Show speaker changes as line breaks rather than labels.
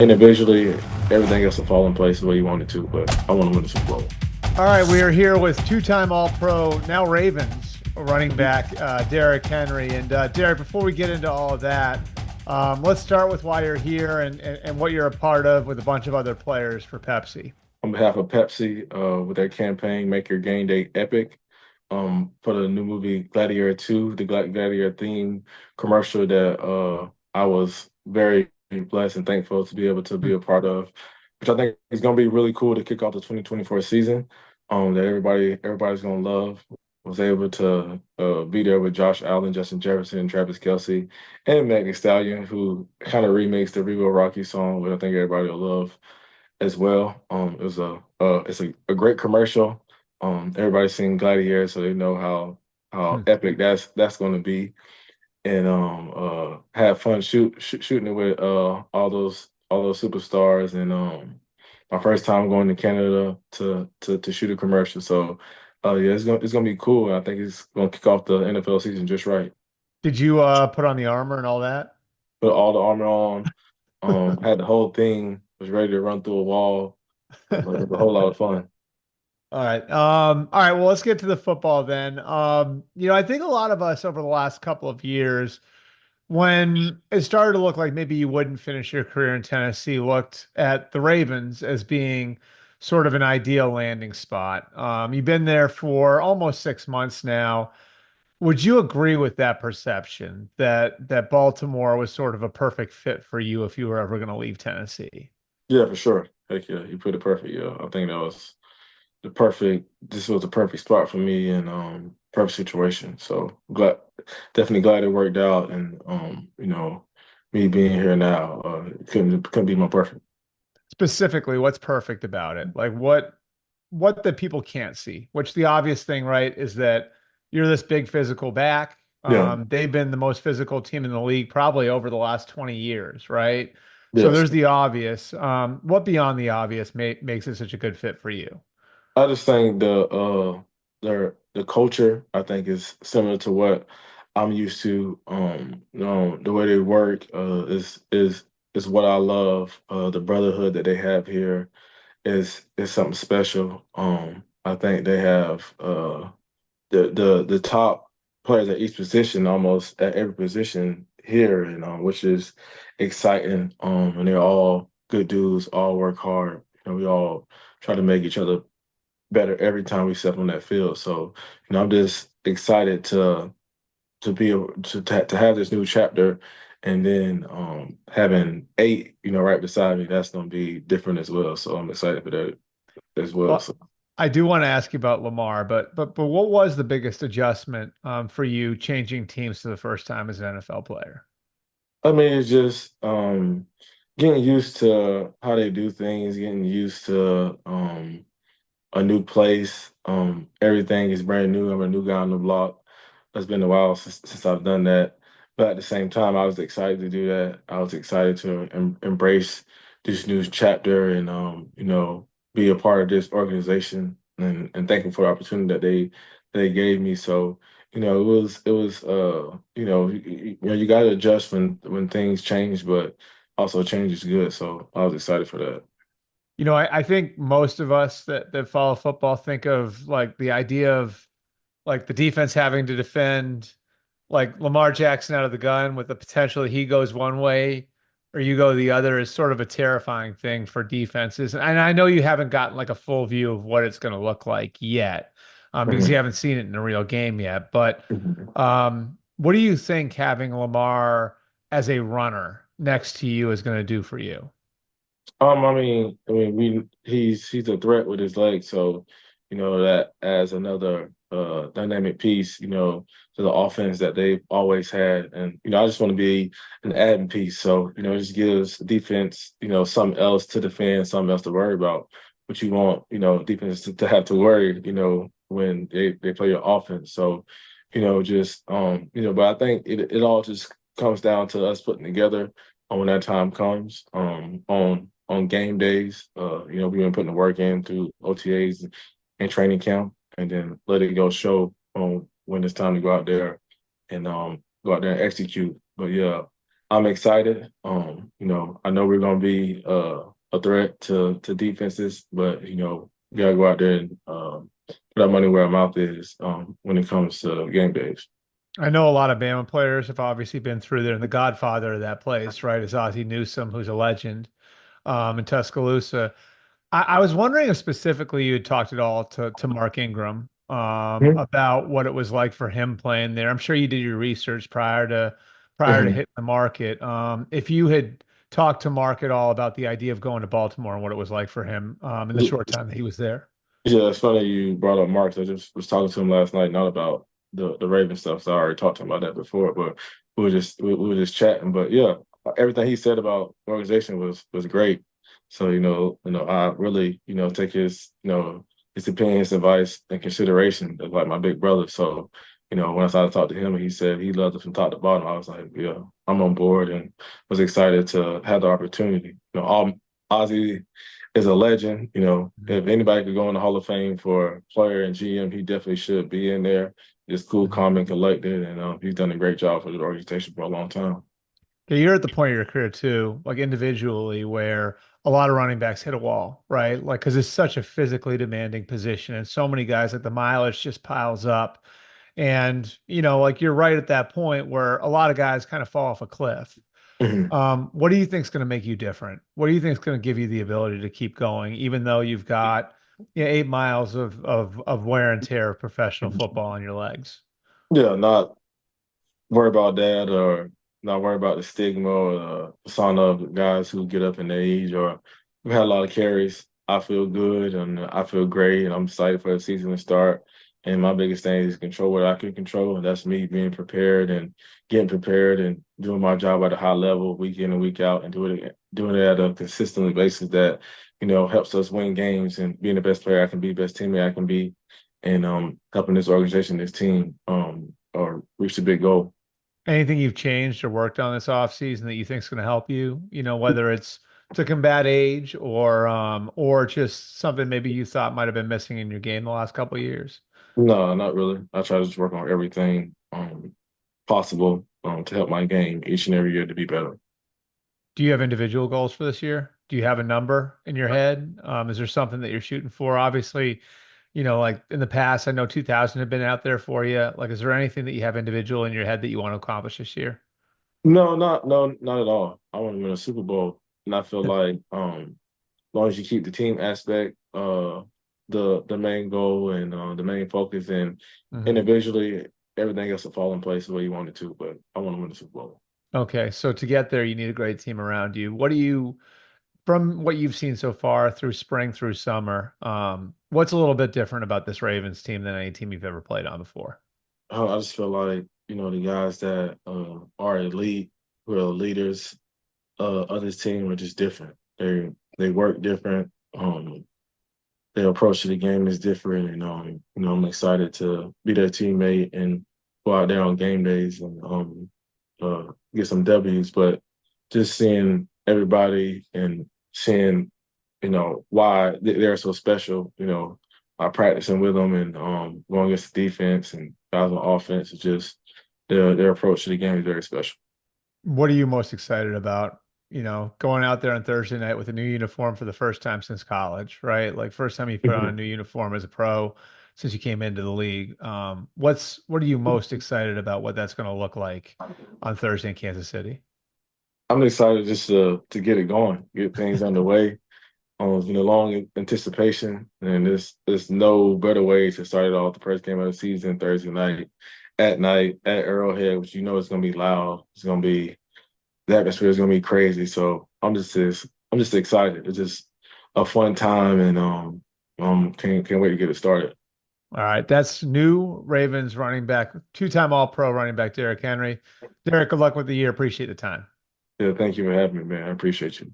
individually, everything else will fall in place the way you want it to. But I want to win the Super Bowl.
All right, we are here with two-time All-Pro, now Ravens running back Derrick Henry. And Derrick, before we get into all of that, let's start with why you're here and what you're a part of with a bunch of other players for Pepsi.
On behalf of Pepsi, with their campaign, Make Your Gameday Epic, for the new movie Gladiator 2, the Gladiator theme commercial that I was very blessed and thankful to be able to be a part of, which I think is going to be really cool to kick off the 2024 season. That everybody's going to love. Was able to be there with Josh Allen, Justin Jefferson, Travis KELCE, and Megan Stallion, who kind of remixed the Regal Rocky song, which I think everybody will love as well. It was a great commercial. Everybody's seen Gladiator, so they know how epic that's going to be, and have fun shooting it with all those superstars. And my first time going to Canada to shoot a commercial, so yeah, it's gonna be cool. I think it's gonna kick off the NFL season just right.
Did you put on the armor and all that?
Put all the armor on, had the whole thing, was ready to run through a wall. It was a whole lot of fun.
All right. All right. Well, let's get to the football then. I think a lot of us over the last couple of years, when it started to look like maybe you wouldn't finish your career in Tennessee, looked at the Ravens as being sort of an ideal landing spot. You've been there for almost 6 months now. Would you agree with that perception that Baltimore was sort of a perfect fit for you if you were ever going to leave Tennessee?
Yeah, for sure. Heck yeah, you put it perfect. Yeah, I think that was the perfect. This was the perfect spot for me and perfect situation. So definitely glad it worked out. And me being here now, couldn't be more perfect.
Specifically, what's perfect about it? Like what the people can't see, which the obvious thing, right, is that you're this big physical back.
Yeah.
They've been the most physical team in the league probably over the last 20 years, right? So
Yes.
there's the obvious. What beyond the obvious makes it such a good fit for you?
I just think the culture I think is similar to what I'm used to. The way they work is what I love. The brotherhood that they have here is something special. I think they have the top players at each position, almost at every position here, and which is exciting. And they're all good dudes, all work hard. We all try to make each other better every time we step on that field. So, I'm just excited to be able to have this new chapter, and then having eight, right beside me, that's gonna be different as well. So I'm excited for that as well.
Well,
So
I do want to ask you about Lamar, but what was the biggest adjustment for you changing teams for the first time as an NFL player?
I mean, it's just getting used to how they do things, getting used to a new place. Everything is brand new. I'm a new guy on the block. It's been a while since I've done that. But at the same time, I was excited to do that. I was excited to embrace this new chapter and be a part of this organization and thankful for the opportunity that they gave me. So, you got to adjust when things change, but also change is good. So I was excited for that.
I think most of us that follow football think of like the idea of like the defense having to defend like Lamar Jackson out of the gun with the potential that he goes one way or you go the other is sort of a terrifying thing for defenses. And I know you haven't gotten like a full view of what it's going to look like yet, because you
Mhm.
haven't seen it in a real game yet. But
Mhm.
what do you think having Lamar as a runner next to you is going to do for you?
He's a threat with his legs, so that adds another dynamic piece, to the offense that they've always had. And I just want to be an adding piece, so it just gives the defense, something else to defend, something else to worry about. But you want, defense to have to worry, when they play your offense. So, but I think it all just comes down to us putting together when that time comes. On game days. We've been putting the work in through OTAs and training camp, and then let it go show when it's time to go out there and execute. But yeah, I'm excited. I know we're gonna be a threat to defenses, but we gotta go out there and put our money where our mouth is when it comes to game days.
I know a lot of Bama players have obviously been through there, and the godfather of that place, right, is Ozzie Newsome, who's a legend in Tuscaloosa. I was wondering if specifically you had talked at all to Mark Ingram about what it was like for him playing there. I'm sure you did your research prior to
Mhm.
hitting the market. If you had talked to Mark at all about the idea of going to Baltimore and what it was like for him in the short time that he was there.
Yeah, it's funny you brought up Marks. I just was talking to him last night, not about the Raven stuff. So I already talked to him about that before, but we were just chatting. But yeah, everything he said about the organization was great. So I really take his opinion, his advice, and consideration as like my big brother. So when I started to talk to him, and he said he loved it from top to bottom. I was like, yeah, I'm on board, and was excited to have the opportunity. All Ozzy is a legend. If anybody could go in the Hall of Fame for player and GM, he definitely should be in there. Just cool,
Mhm.
calm, and collected, and he's done a great job for the organization for a long time.
Yeah, you're at the point of your career too, like individually, where a lot of running backs hit a wall, right? Like, because it's such a physically demanding position, and so many guys, like the mileage just piles up. And, like you're right at that point where a lot of guys kind of fall off a cliff.
Mhm.
What do you think is going to make you different? What do you think is going to give you the ability to keep going, even though you've got 8 miles of wear and tear of professional football on your legs?
Yeah, not worry about that or not worry about the stigma or the persona of guys who get up in age or we've had a lot of carries. I feel good and I feel great and I'm excited for the season to start. And my biggest thing is control what I can control. And that's me being prepared and getting prepared and doing my job at a high level week in and week out and doing it at a consistent basis that, helps us win games and being the best player I can be, best teammate I can be, and helping this organization, this team, or reach the big goal.
Anything you've changed or worked on this offseason that you think is going to help you, whether it's to combat age or just something maybe you thought might have been missing in your game the last couple of years?
No, not really. I try to just work on everything possible to help my game each and every year to be better.
Do you have individual goals for this year? Do you have a number in your head? Is there something that you're shooting for? Obviously, like in the past, I know 2000 had been out there for you. Like, is there anything that you have individual in your head that you want to accomplish this year?
No, not at all. I want to win a Super Bowl, and I feel like as long as you keep the team aspect, the main goal and the main focus, and
Mhm.
individually everything else will fall in place the way you want it to. But I want to win the Super Bowl.
Okay, so to get there, you need a great team around you. What do you, from what you've seen so far through spring through summer, what's a little bit different about this Ravens team than any team you've ever played on before?
I just feel like the guys that are elite, who are leaders of this team are just different. They work different. Their approach to the game is different, and I'm excited to be their teammate and go out there on game days and get some W's. But just seeing everybody and seeing why they're so special. I practicing with them and going against the defense and guys on offense is just their approach to the game is very special.
What are you most excited about? Going out there on Thursday night with a new uniform for the first time since college, right? Like first time you put on a new uniform as a pro since you came into the league. What are you most excited about what that's going to look like on Thursday in Kansas City?
I'm excited just to get it going, get things underway. It's been a long anticipation, and there's no better way to start it off the first game of the season Thursday night at Arrowhead, which it's gonna be loud. It's gonna be the atmosphere is gonna be crazy. So I'm just excited. It's just a fun time, and can't wait to get it started.
All right, that's new Ravens running back, two-time All-Pro running back Derrick Henry. Derrick, good luck with the year. Appreciate the time.
Yeah, thank you for having me, man. I appreciate you.